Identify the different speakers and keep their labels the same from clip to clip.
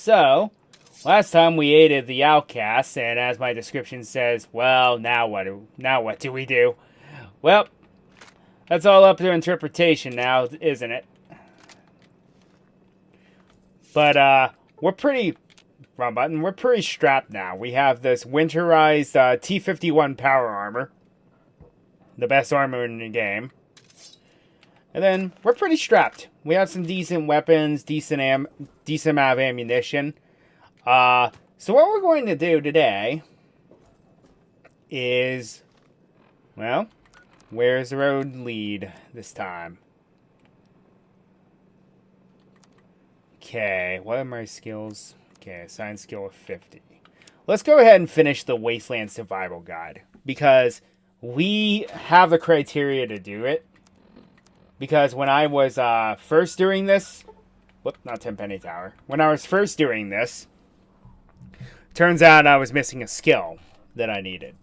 Speaker 1: So, last time we aided the outcasts, and as my description says, well, now what do we do? Well, that's all up to interpretation now, isn't it? But we're pretty wrong button. We're pretty strapped now. We have this winterized T-51 power armor, the best armor in the game. And then we're pretty strapped. We have some decent weapons, decent amount of ammunition. So what we're going to do today is, well, where's the road lead this time? Okay, what are my skills? Okay, assigned skill of 50. Let's go ahead and finish the Wasteland Survival Guide, because we have the criteria to do it. Because when I was first doing this, not Tenpenny Tower. When I was first doing this, turns out I was missing a skill that I needed.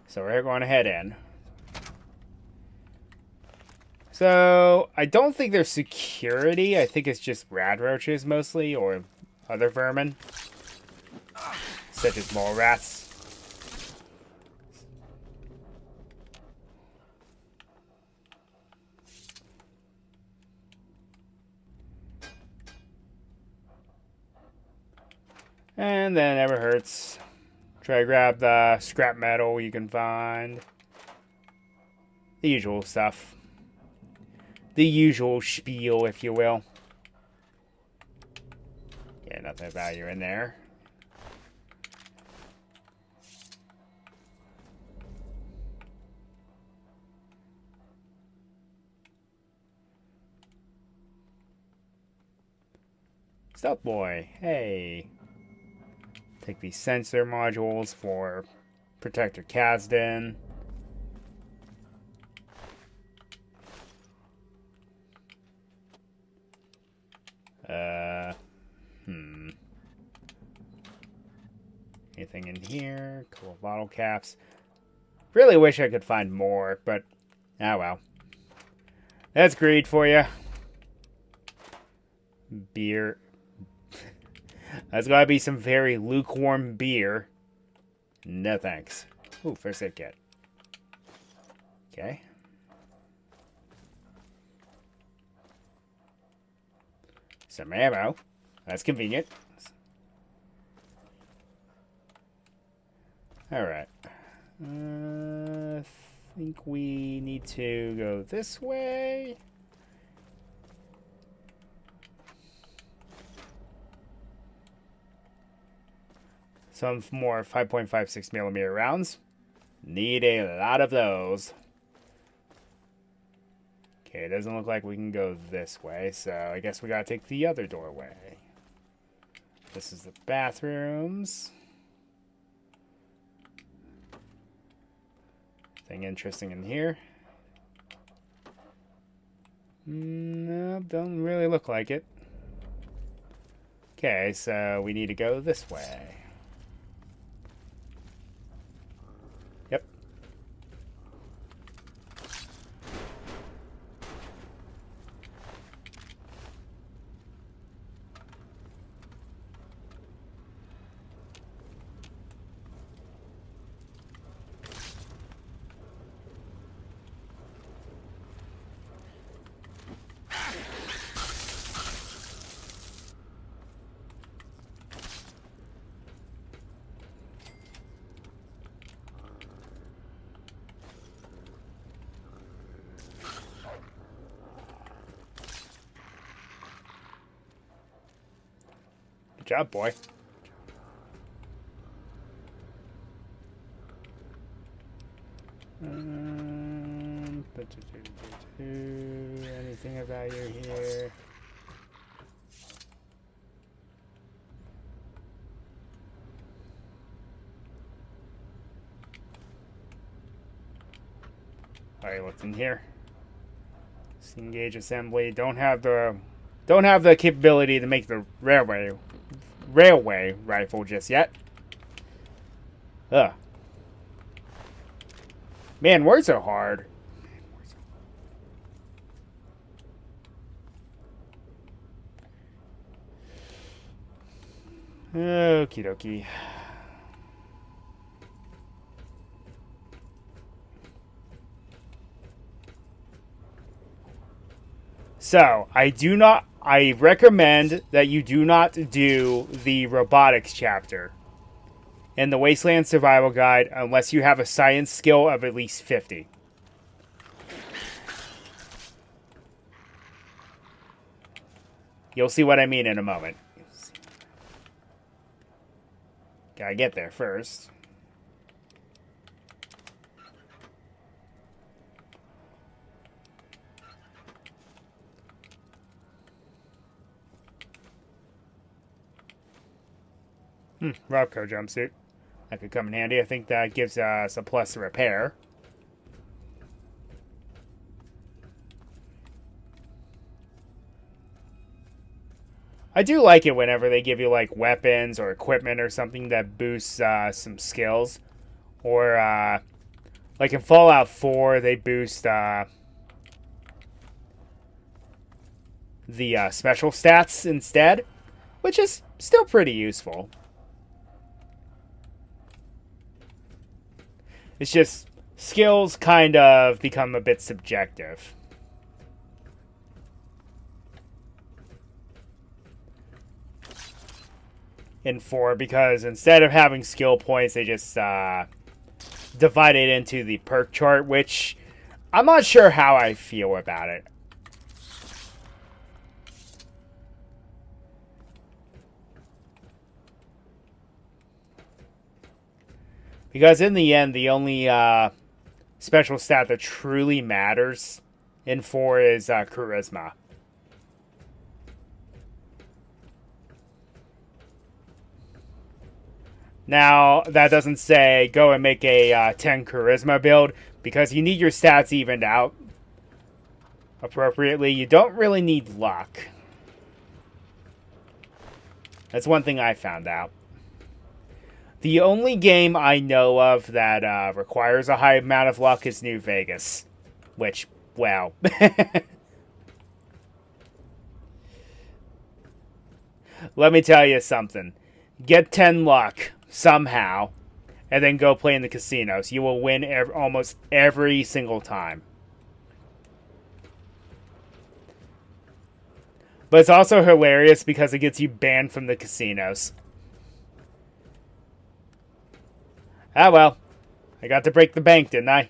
Speaker 1: So we're going to head in. So I don't think there's security. I think it's just rad roaches mostly, or other vermin, such as mole rats. And then it never hurts. Try to grab the scrap metal you can find. The usual stuff. The usual spiel, if you will. Yeah, nothing of value in there. Stealth boy, hey. Take these sensor modules for Protector Kasdan. Anything in here? Cool bottle caps. Really wish I could find more, but ah well. That's greed for you. Beer. That's gotta be some very lukewarm beer. No thanks. Ooh, first aid kit. Okay. Some ammo. That's convenient. Alright. I think we need to go this way. Some more 5.56 millimeter rounds. Need a lot of those. Okay, it doesn't look like we can go this way, so I guess we gotta take the other doorway. This is the bathrooms. Anything interesting in here? No, don't really look like it. Okay, so we need to go this way. Yep. Good job, boy. Anything of value here? Alright, what's in here? Engage assembly. Don't have the capability to make the railway rifle just yet. Ugh. Man, words are hard. Okie dokie. So, I recommend that you do not do the robotics chapter in the Wasteland Survival Guide unless you have a science skill of at least 50. You'll see what I mean in a moment. Gotta get there first. Robco jumpsuit. That could come in handy. I think that gives us a plus to repair. I do like it whenever they give you like weapons or equipment or something that boosts some skills. Or like in Fallout 4, they boost the special stats instead, which is still pretty useful. It's just skills kind of become a bit subjective. In 4, because instead of having skill points, they just divide it into the perk chart, which I'm not sure how I feel about it. Because in the end, the only special stat that truly matters in 4 is charisma. Now, that doesn't say go and make a 10 charisma build, because you need your stats evened out appropriately. You don't really need luck. That's one thing I found out. The only game I know of that requires a high amount of luck is New Vegas. Which, well... Let me tell you something. Get 10 luck, somehow, and then go play in the casinos. You will win almost every single time. But it's also hilarious because it gets you banned from the casinos. Ah, well. I got to break the bank, didn't I?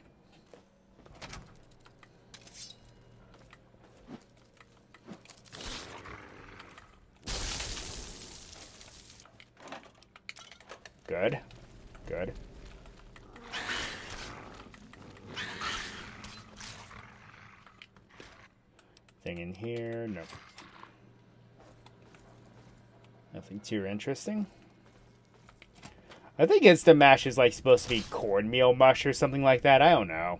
Speaker 1: Good. Good. Thing in here? Nope. Nothing too interesting. I think Instant Mash is like supposed to be cornmeal mush or something like that. I don't know.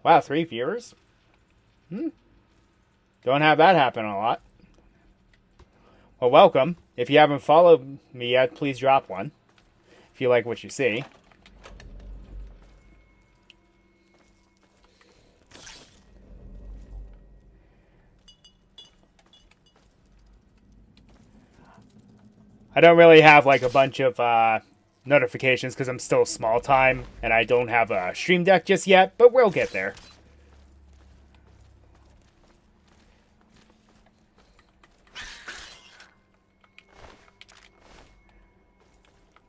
Speaker 1: Wow, 3 viewers? Don't have that happen a lot. Well, welcome. If you haven't followed me yet, please drop one. If you like what you see. I don't really have like a bunch of notifications because I'm still small time and I don't have a stream deck just yet, but we'll get there.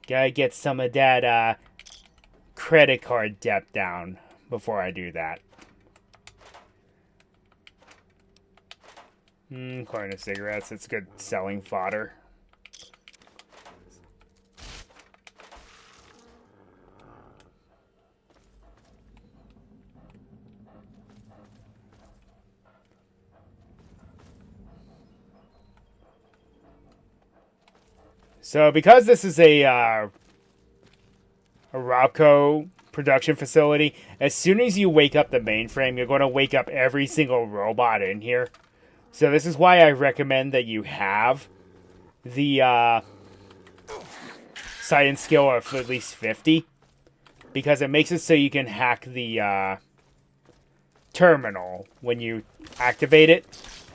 Speaker 1: Gotta get some of that credit card debt down before I do that. Carton of cigarettes, it's good selling fodder. So because this is a Robco production facility, as soon as you wake up the mainframe, you're going to wake up every single robot in here. So this is why I recommend that you have the science skill of at least 50. Because it makes it so you can hack the terminal when you activate it.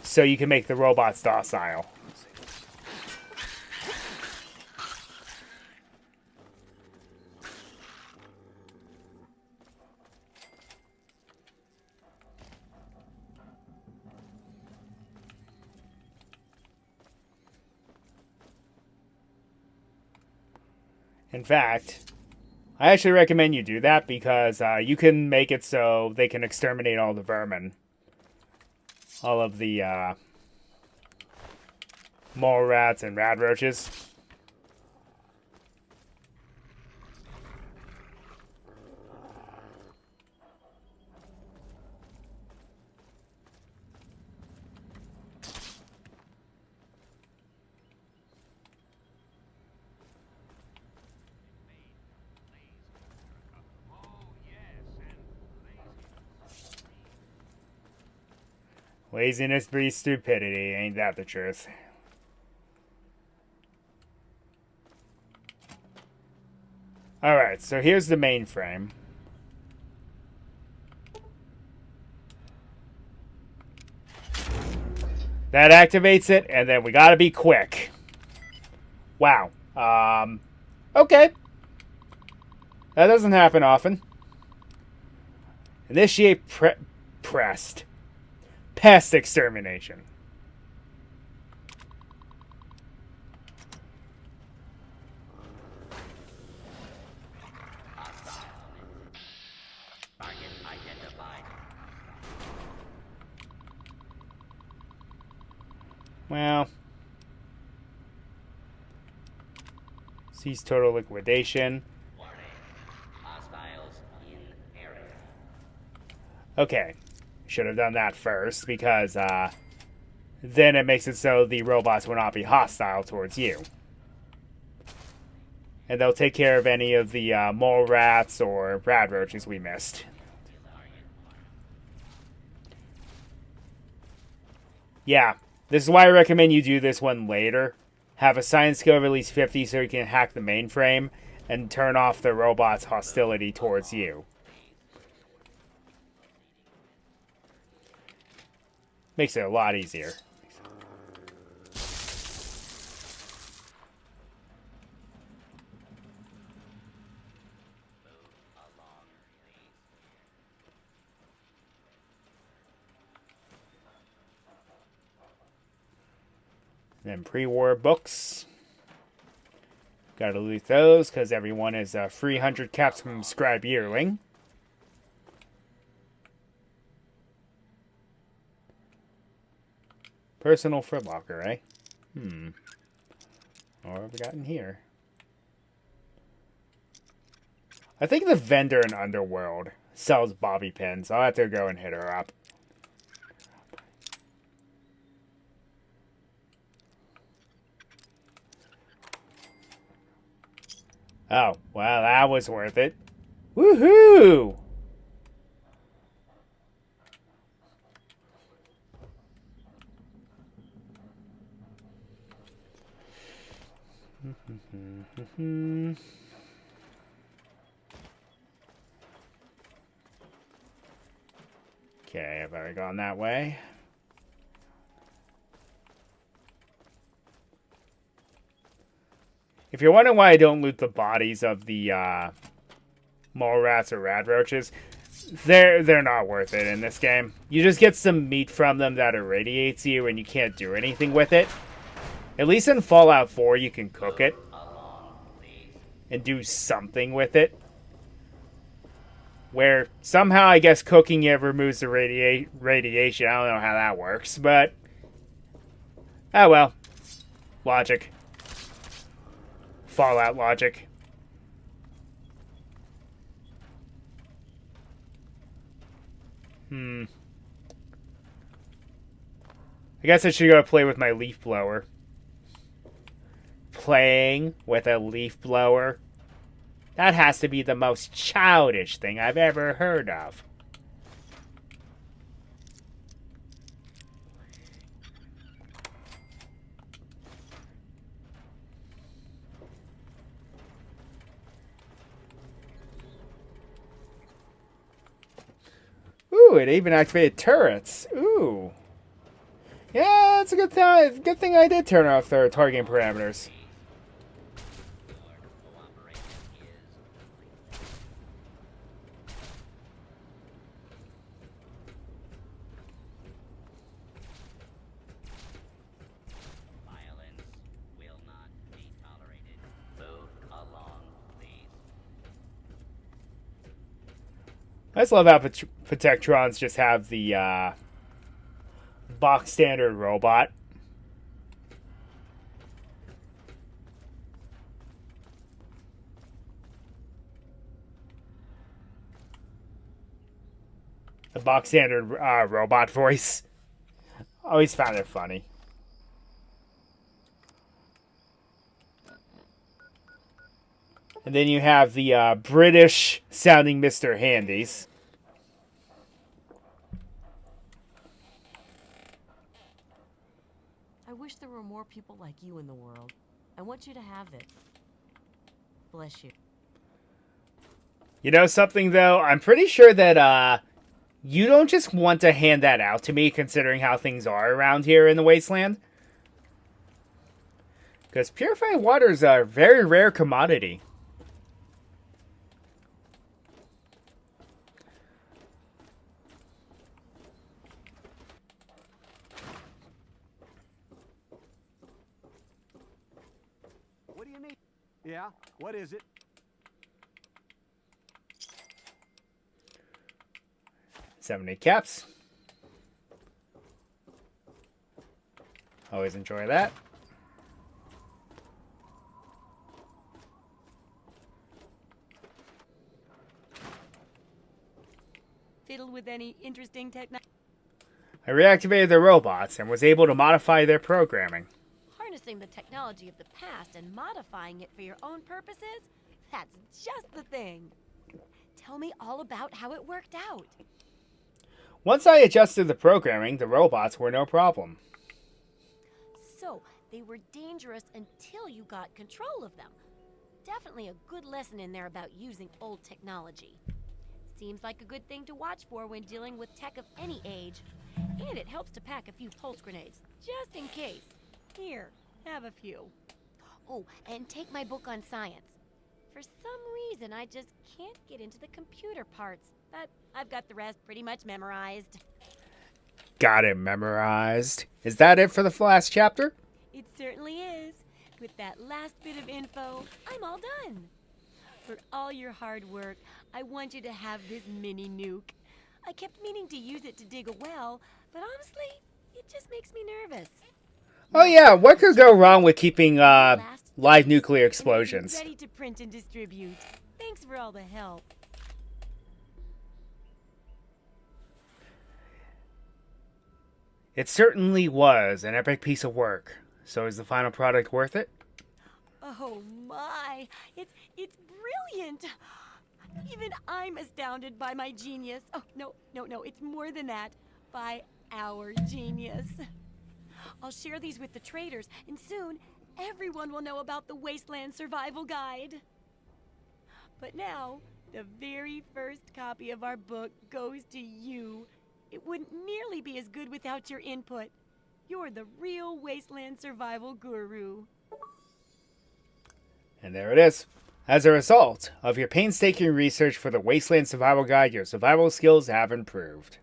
Speaker 1: so you can make the robots docile. In fact, I actually recommend you do that because you can make it so they can exterminate all the vermin. All of the mole rats and rad roaches. Laziness breeds stupidity, ain't that the truth? Alright, so here's the mainframe. That activates it, and then we gotta be quick. Wow. Okay. That doesn't happen often. Initiate pressed. Pest extermination. Well, cease total liquidation. Okay, should have done that first because then it makes it so the robots will not be hostile towards you. And they'll take care of any of the mole rats or rad roaches we missed. Yeah, this is why I recommend you do this one later. Have a science skill of at least 50 so you can hack the mainframe and turn off the robot's hostility towards you. Makes it a lot easier. Then pre-war books. Gotta loot those because everyone is a free 100 caps from Scribe Yearling. Personal footlocker, eh? What have we got in here? I think the vendor in Underworld sells bobby pins. I'll have to go and hit her up. Oh, well, that was worth it. Woohoo! Okay, I've already gone that way. If you're wondering why I don't loot the bodies of the mole rats or rad roaches, they're not worth it in this game. You just get some meat from them that irradiates you and you can't do anything with it. At least in Fallout 4 you can cook it and do something with it. Where somehow I guess cooking it removes the radiation. I don't know how that works, but oh well. Logic. Fallout logic. I guess I should go play with my leaf blower. Playing with a leaf blower? That has to be the most childish thing I've ever heard of. Ooh, it even activated turrets. Ooh. Yeah, that's a good thing. Good thing I did turn off their targeting parameters. I just love how Protectrons just have the box standard robot. The box standard robot voice. Always found it funny. And then you have the British sounding Mr. Handies.
Speaker 2: I wish there were more people like you in the world. I want you to have it. Bless you.
Speaker 1: You know something, though? I'm pretty sure that you don't just want to hand that out to me, considering how things are around here in the Wasteland. Because purified water is a very rare commodity.
Speaker 3: What do you need? Yeah, what is it?
Speaker 1: 70 caps. Always enjoy that.
Speaker 2: Fiddle with any interesting technology?
Speaker 1: I reactivated the robots and was able to modify their programming.
Speaker 2: Harnessing the technology of the past and modifying it for your own purposes? That's just the thing. Tell me all about how it worked out.
Speaker 1: Once I adjusted the programming, the robots were no problem.
Speaker 2: So, they were dangerous until you got control of them. Definitely a good lesson in there about using old technology. Seems like a good thing to watch for when dealing with tech of any age. And it helps to pack a few pulse grenades, just in case. Here, have a few. Oh, and take my book on science. For some reason, I just can't get into the computer parts, but I've got the rest pretty much memorized.
Speaker 1: Got it memorized. Is that it for the last chapter?
Speaker 2: It certainly is. With that last bit of info, I'm all done. For all your hard work, I want you to have this mini nuke. I kept meaning to use it to dig a well, but honestly, it just makes me nervous.
Speaker 1: Oh yeah, what could go wrong with keeping live nuclear explosions?
Speaker 2: Ready to print and distribute. Thanks for all the help.
Speaker 1: It certainly was an epic piece of work. So is the final product worth it?
Speaker 2: Oh my, it's brilliant. Even I'm astounded by my genius. Oh, no, it's more than that. By our genius. I'll share these with the traders, and soon everyone will know about the Wasteland Survival Guide. But now, the very first copy of our book goes to you. It wouldn't nearly be as good without your input. You're the real Wasteland Survival Guru.
Speaker 1: And there it is. As a result of your painstaking research for the Wasteland Survival Guide, your survival skills have improved.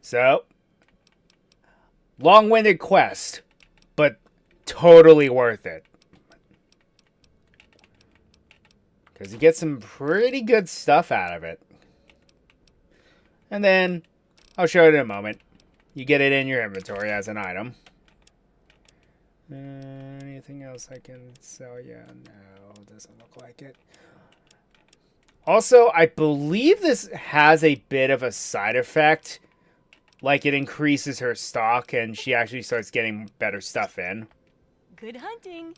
Speaker 1: So, long-winded quest, but totally worth it. Because you get some pretty good stuff out of it. And then, I'll show it in a moment. You get it in your inventory as an item. Anything else I can sell you? No, doesn't look like it. Also, I believe this has a bit of a side effect. Like it increases her stock and she actually starts getting better stuff in.
Speaker 2: Good hunting.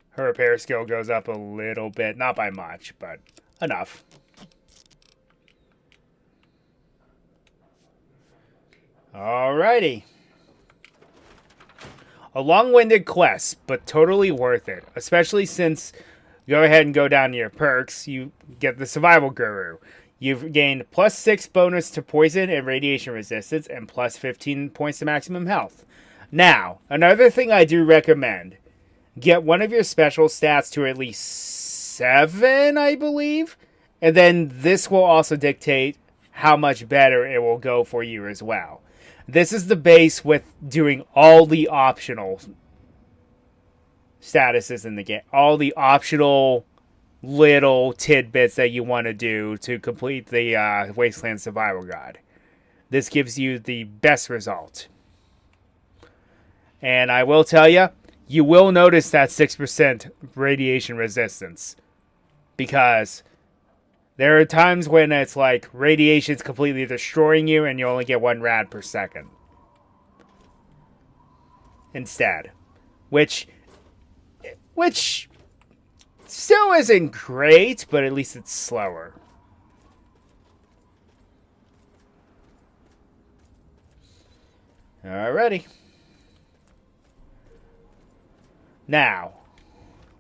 Speaker 1: Her repair skill goes up a little bit. Not by much, but enough. Alrighty. A long-winded quest, but totally worth it. Especially since, go ahead and go down to your perks, you get the Survival Guru. You've gained +6 bonus to poison and radiation resistance and +15 points to maximum health. Now, another thing I do recommend, get one of your special stats to at least 7, I believe, and then this will also dictate how much better it will go for you as well. This is the base with doing all the optional statuses in the game, all the optional little tidbits that you want to do to complete the Wasteland Survival Guide. This gives you the best result. And I will tell you, you will notice that 6% radiation resistance. Because there are times when it's like radiation's completely destroying you and you only get 1 rad per second. Instead. Which still isn't great, but at least it's slower. Alrighty. Now,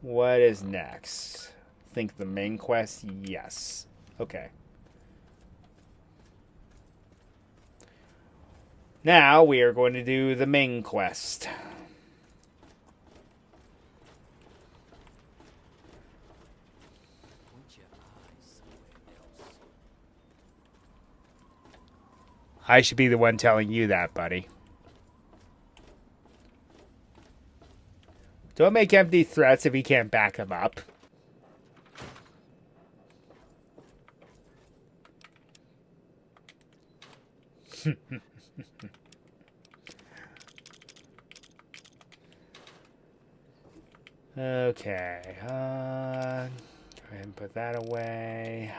Speaker 1: what is next? Think the main quest? Yes. Okay. Now we are going to do the main quest. I should be the one telling you that, buddy. Don't make empty threats if he can't back them up. Okay. Go ahead and put that away.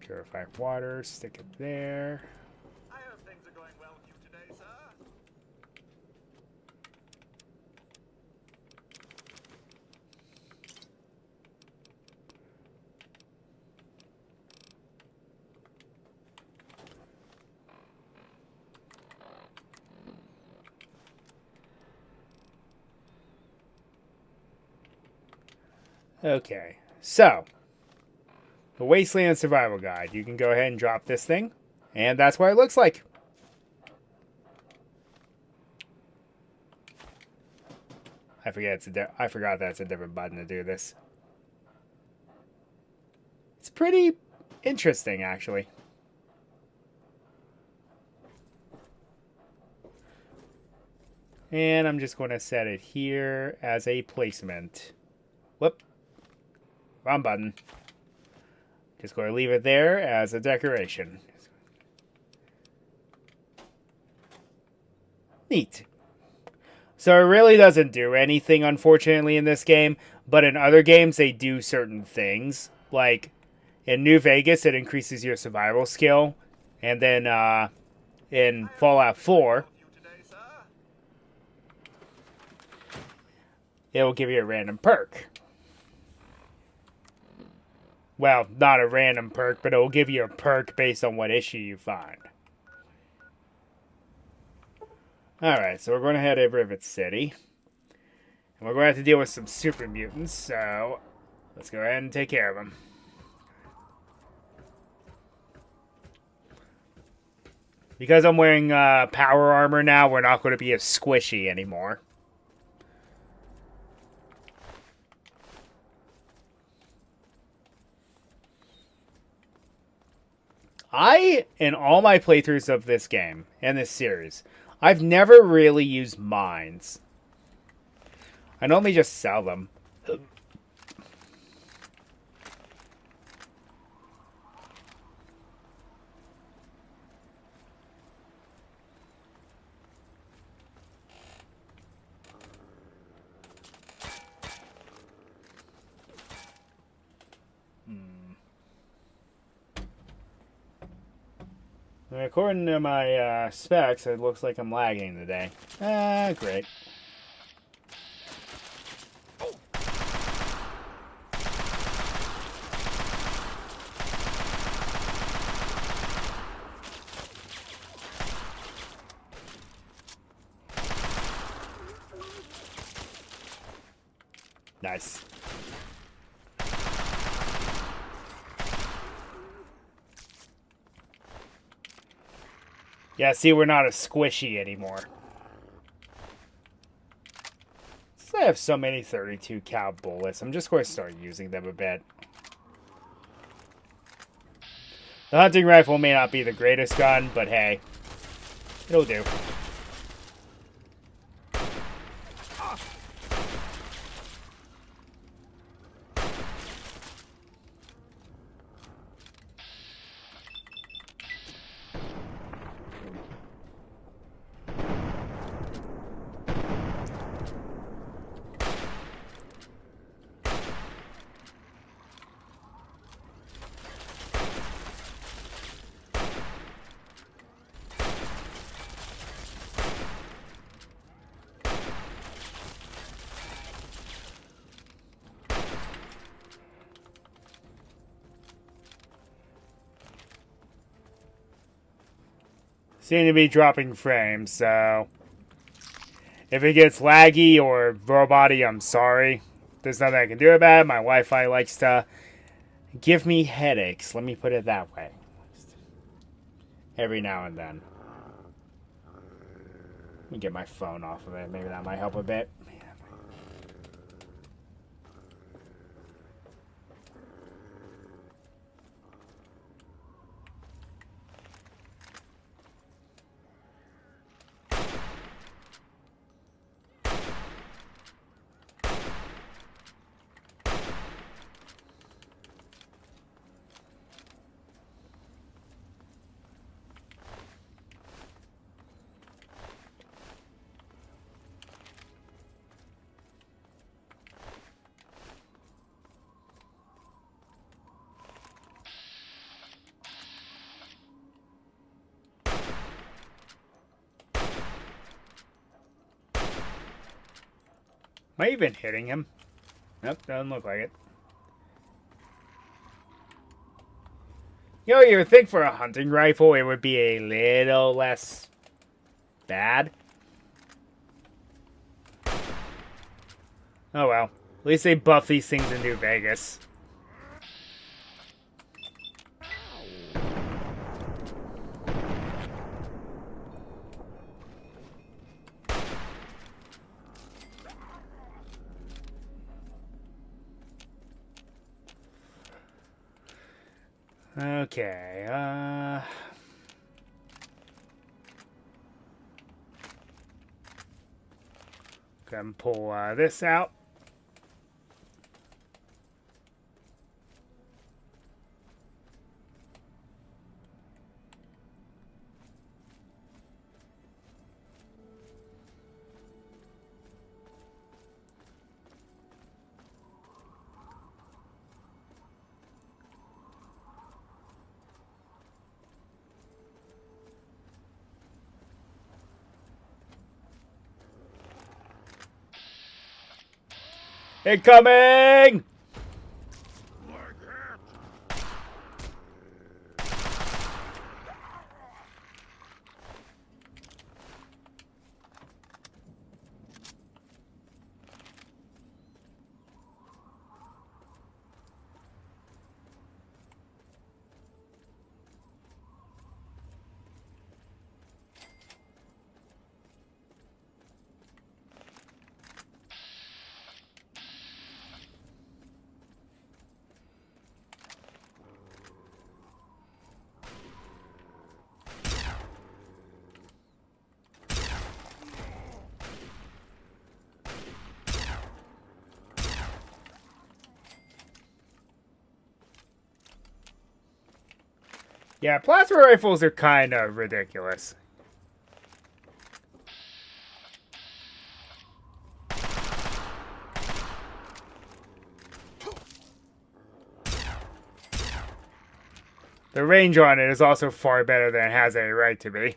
Speaker 1: Purified water, stick it there.
Speaker 3: I hope things are going well with you today, sir.
Speaker 1: Okay, so the Wasteland Survival Guide. You can go ahead and drop this thing, and that's what it looks like. I forgot that's a different button to do this. It's pretty interesting, actually. And I'm just going to set it here as a placement. Whoop. Wrong button. Just going to leave it there as a decoration. Neat. So it really doesn't do anything, unfortunately, in this game. But in other games, they do certain things. Like, in New Vegas, it increases your survival skill. And then in Fallout 4, it will give you a random perk. Well, not a random perk, but it will give you a perk based on what issue you find. Alright, so we're going to head to Rivet City. And we're going to have to deal with some super mutants, so let's go ahead and take care of them. Because I'm wearing power armor now, we're not going to be as squishy anymore. In all my playthroughs of this game, and this series, I've never really used mines. I normally just sell them. According to my specs, it looks like I'm lagging today. Great. Nice. Yeah, see, we're not a squishy anymore. Since I have so many 32 cal bullets, I'm just going to start using them a bit. The hunting rifle may not be the greatest gun, but hey, it'll do. Seem to be dropping frames, so if it gets laggy or robot-y, I'm sorry. There's nothing I can do about it. My Wi-Fi likes to give me headaches. Let me put it that way. Every now and then. Let me get my phone off of it. Maybe that might help a bit. Am I even hitting him? Nope, doesn't look like it. You know, you would think for a hunting rifle it would be a little less bad. Oh well. At least they buff these things in New Vegas. Okay, go and pull this out. Incoming! Yeah, plasma rifles are kind of ridiculous. The range on it is also far better than it has any right to be.